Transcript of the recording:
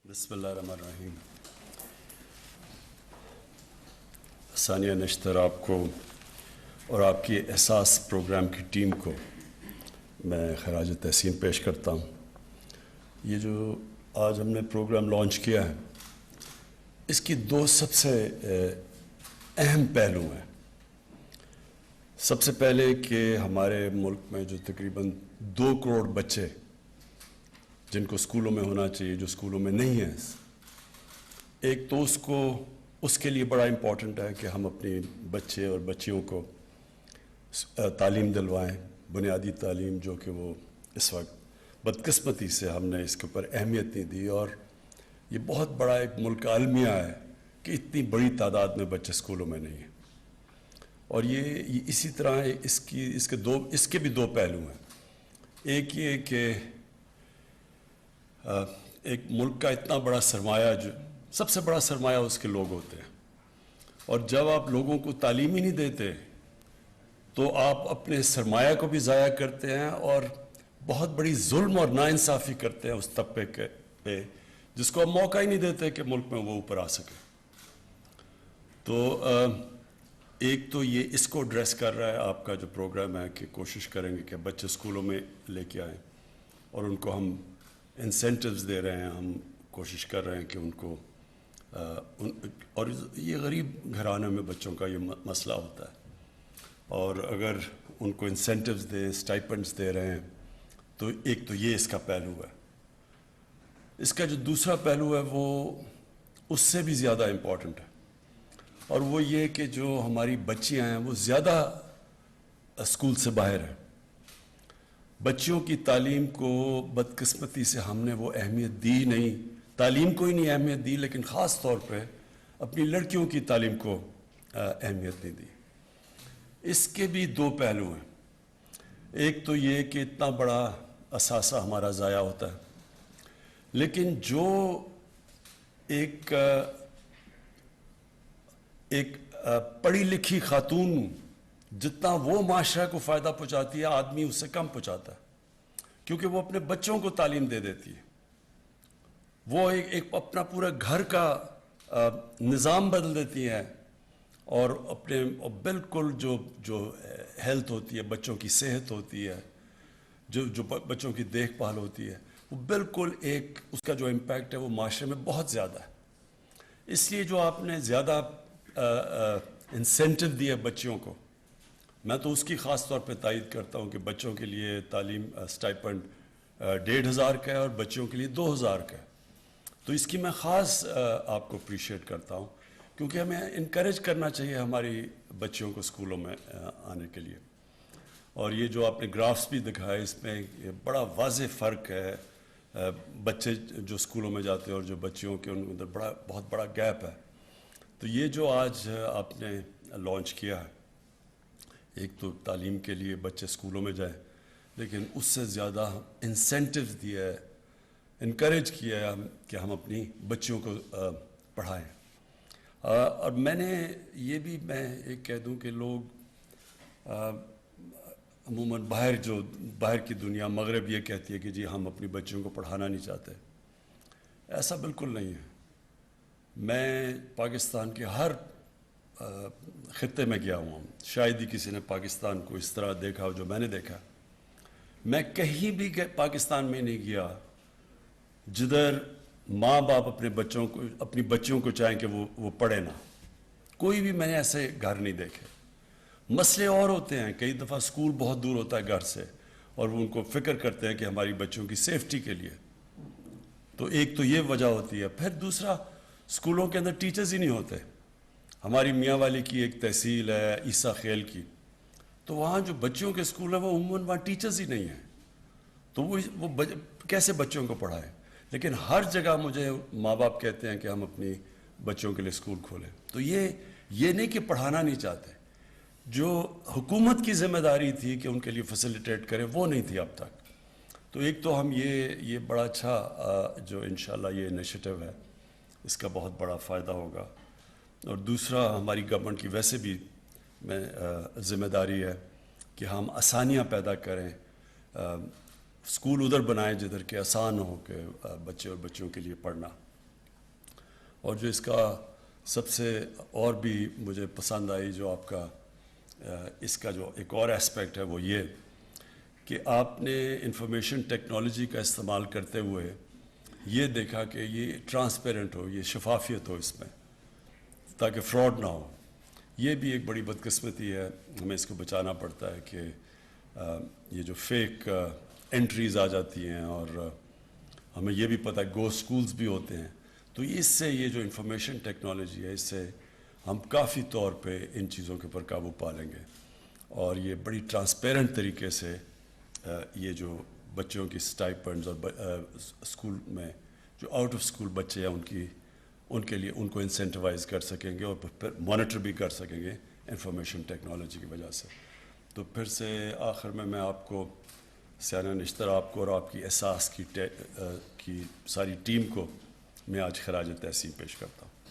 بسم اللہ الرحمن الرحیم. ثانیہ نشتر آپ کو اور آپ کی احساس پروگرام کی ٹیم کو میں خراج تحسین پیش کرتا ہوں. یہ جو آج ہم نے پروگرام لانچ کیا ہے اس کی دو سب سے اہم پہلو ہیں. سب سے پہلے کہ ہمارے ملک میں جو تقریباً 2 کروڑ بچے جن کو اسکولوں میں ہونا چاہیے جو اسکولوں میں نہیں ہیں، ایک تو اس کے لیے بڑا امپورٹنٹ ہے کہ ہم اپنی بچے اور بچیوں کو تعلیم دلوائیں، بنیادی تعلیم، جو کہ وہ اس وقت بدقسمتی سے ہم نے اس کے اوپر اہمیت نہیں دی. اور یہ بہت بڑا ایک ملک کا المیہ ہے کہ اتنی بڑی تعداد میں بچے اسکولوں میں نہیں ہیں. اور یہ اسی طرح اس کے بھی 2 پہلو ہیں. ایک یہ کہ ایک ملک کا اتنا بڑا سرمایہ، جو سب سے بڑا سرمایہ اس کے لوگ ہوتے ہیں، اور جب آپ لوگوں کو تعلیم ہی نہیں دیتے تو آپ اپنے سرمایہ کو بھی ضائع کرتے ہیں اور بہت بڑی ظلم اور ناانصافی کرتے ہیں اس طبقے پہ جس کو آپ موقع ہی نہیں دیتے کہ ملک میں وہ اوپر آ سکے. تو ایک تو یہ اس کو ایڈریس کر رہا ہے آپ کا جو پروگرام ہے کہ کوشش کریں گے کہ بچے اسکولوں میں لے کے آئیں اور ان کو ہم انسینٹیوز دے رہے ہیں. ہم کوشش کر رہے ہیں کہ ان کو اور یہ غریب گھرانوں میں بچوں کا یہ مسئلہ ہوتا ہے، اور اگر ان کو انسینٹیوز دیں، اسٹائپنڈز دے رہے ہیں، تو ایک تو یہ اس کا پہلو ہے. اس کا جو دوسرا پہلو ہے وہ اس سے بھی زیادہ امپورٹنٹ ہے، اور وہ یہ کہ جو ہماری بچیاں ہیں وہ زیادہ اسکول سے باہر ہیں. بچیوں کی تعلیم کو بدقسمتی سے ہم نے وہ اہمیت دی نہیں، تعلیم کو ہی نہیں اہمیت دی، لیکن خاص طور پہ اپنی لڑکیوں کی تعلیم کو اہمیت نہیں دی. اس کے بھی 2 پہلو ہیں. ایک تو یہ کہ اتنا بڑا اثاثہ ہمارا ضائع ہوتا ہے، لیکن جو ایک پڑھی لکھی خاتون جتنا وہ معاشرہ کو فائدہ پہنچاتی ہے، آدمی اس سے کم پہنچاتا ہے، کیونکہ وہ اپنے بچوں کو تعلیم دے دیتی ہے. وہ ایک اپنا پورا گھر کا نظام بدل دیتی ہیں، اور اپنے بالکل جو ہیلتھ ہوتی ہے، بچوں کی صحت ہوتی ہے، جو بچوں کی دیکھ بھال ہوتی ہے، وہ بالکل اس کا جو امپیکٹ ہے وہ معاشرے میں بہت زیادہ ہے. اس لیے جو آپ نے زیادہ انسینٹیو دیا بچیوں کو، میں تو اس کی خاص طور پہ تائید کرتا ہوں کہ بچوں کے لیے تعلیم اسٹائپنڈ 1,500 کا ہے اور بچیوں کے لیے 2,000 کا ہے. تو اس کی میں خاص آپ کو اپریشیٹ کرتا ہوں، کیونکہ ہمیں انکریج کرنا چاہیے ہماری بچیوں کو اسکولوں میں آنے کے لیے. اور یہ جو آپ نے گرافس بھی دکھائے، اس میں یہ بڑا واضح فرق ہے. بچے جو اسکولوں میں جاتے ہیں اور جو بچیوں کے ان کے اندر بہت بڑا گیپ ہے. تو یہ جو آج آپ نے لانچ کیا ہے، ایک تو تعلیم کے لیے بچے اسکولوں میں جائیں، لیکن اس سے زیادہ انسینٹیو دیا ہے، انکریج کیا ہے کہ ہم اپنی بچیوں کو پڑھائیں. اور میں ایک کہہ دوں کہ لوگ عموماً باہر کی دنیا، مغرب یہ کہتی ہے کہ جی ہم اپنی بچیوں کو پڑھانا نہیں چاہتے. ایسا بالکل نہیں ہے. میں پاکستان کے ہر خطے میں گیا ہوں، شاید ہی کسی نے پاکستان کو اس طرح دیکھا ہو جو میں نے دیکھا. میں کہیں بھی پاکستان میں نہیں گیا جدھر ماں باپ اپنی بچیوں کو چاہیں کہ وہ پڑھے نہ. کوئی بھی میں نے ایسے گھر نہیں دیکھے. مسئلے اور ہوتے ہیں، کئی دفعہ اسکول بہت دور ہوتا ہے گھر سے، اور وہ ان کو فکر کرتے ہیں کہ ہماری بچوں کی سیفٹی کے لیے. تو ایک تو یہ وجہ ہوتی ہے. پھر دوسرا، اسکولوں کے اندر ٹیچرز ہی نہیں ہوتے. ہماری میاں والی کی ایک تحصیل ہے عیسیٰ خیل کی، تو وہاں جو بچیوں کے اسکول ہیں وہ عموماً وہاں ٹیچرز ہی نہیں ہیں. تو وہ کیسے بچوں کو پڑھائیں؟ لیکن ہر جگہ مجھے ماں باپ کہتے ہیں کہ ہم اپنی بچوں کے لیے اسکول کھولیں. تو یہ نہیں کہ پڑھانا نہیں چاہتے، جو حکومت کی ذمہ داری تھی کہ ان کے لیے فیسیلیٹیٹ کریں وہ نہیں تھی اب تک. تو ایک تو ہم یہ بڑا اچھا جو انشاءاللہ یہ انیشیٹو ہے، اس کا بہت بڑا فائدہ ہوگا. اور دوسرا، ہماری گورنمنٹ کی ویسے بھی ذمہ داری ہے کہ ہم آسانیاں پیدا کریں، اسکول ادھر بنائیں جدھر کہ آسان ہو کہ بچے اور بچیوں کے لیے پڑھنا. اور جو اس کا سب سے اور بھی مجھے پسند آئی جو آپ کا اس کا جو ایک اور اسپیکٹ ہے وہ یہ کہ آپ نے انفارمیشن ٹیکنالوجی کا استعمال کرتے ہوئے یہ دیکھا کہ یہ ٹرانسپیرنٹ ہو، یہ شفافیت ہو اس میں، تاکہ فراڈ نہ ہو. یہ بھی ایک بڑی بدقسمتی ہے، ہمیں اس کو بچانا پڑتا ہے کہ یہ جو فیک انٹریز آ جاتی ہیں، اور ہمیں یہ بھی پتہ ہے گو سکولز بھی ہوتے ہیں. تو اس سے یہ جو انفارمیشن ٹیکنالوجی ہے، اس سے ہم کافی طور پہ ان چیزوں کے اوپر قابو پا لیں گے، اور یہ بڑی ٹرانسپیرنٹ طریقے سے یہ جو بچوں کی اسٹائپنڈز اور اسکول میں جو آؤٹ آف اسکول بچے ہیں ان کے لیے ان کو انسینٹیوائز کر سکیں گے، اور پھر مانیٹر بھی کر سکیں گے انفارمیشن ٹیکنالوجی کی وجہ سے. تو پھر سے آخر میں آپ کو سیانہ نشتر آپ کو اور آپ کی احساس کی ساری ٹیم کو میں آج خراج تحسین پیش کرتا ہوں.